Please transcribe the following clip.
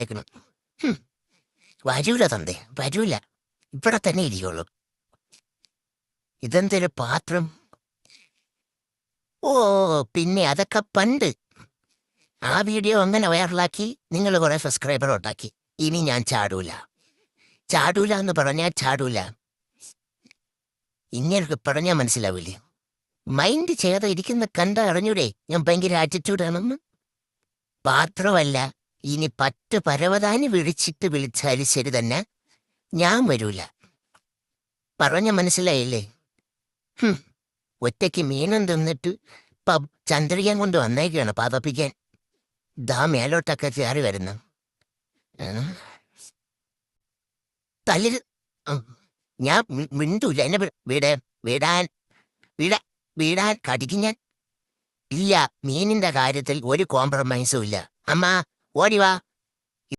കേൾക്കണം. വരൂല തന്തേ, വരൂല. ഇവിടെ തന്നെ ഇരിക്കുള്ളൂ. ഇതെന്തൊരു പാത്രം? ഓ, പിന്നെ അതൊക്കെ പണ്ട്. ആ വീഡിയോ അങ്ങനെ വൈറലാക്കി നിങ്ങൾ കുറെ സബ്സ്ക്രൈബർ ഉണ്ടാക്കി. ഇനി ഞാൻ ചാടൂല. ചാടൂല എന്ന് പറഞ്ഞാൽ ചാടൂല. ഇങ്ങനെ പറഞ്ഞാൽ മനസ്സിലാവില്ലേ? മൈൻഡ് ചെയ്യാതെ ഇരിക്കുന്ന കണ്ട അറിഞ്ഞൂടെ ഞാൻ ഭയങ്കര ആറ്റിറ്റ്യൂഡ് ആണെന്ന്. പാത്രമല്ല, ഇനി പരവതാനി വിളിച്ചാലും ശരി തന്നെ ഞാൻ വരൂല. പറഞ്ഞ മനസ്സിലായില്ലേ? ഒറ്റയ്ക്ക് മീനം തിന്നിട്ട് ചന്ദ്രികൻ കൊണ്ട് വന്നേക്കാണ് പതപ്പിക്കാൻ. ദാ മേലോട്ടൊക്കെ കയറി വരുന്നു. തല്ലിൽ ഞാൻ മിണ്ടൂല. എന്നെ വിടാൻ വീടാൻ കടിക്കും ഞാൻ. ഇല്ല, മീനിന്റെ കാര്യത്തിൽ ഒരു കോംപ്രമൈസും ഇല്ല. അമ്മ ഓടിവാ.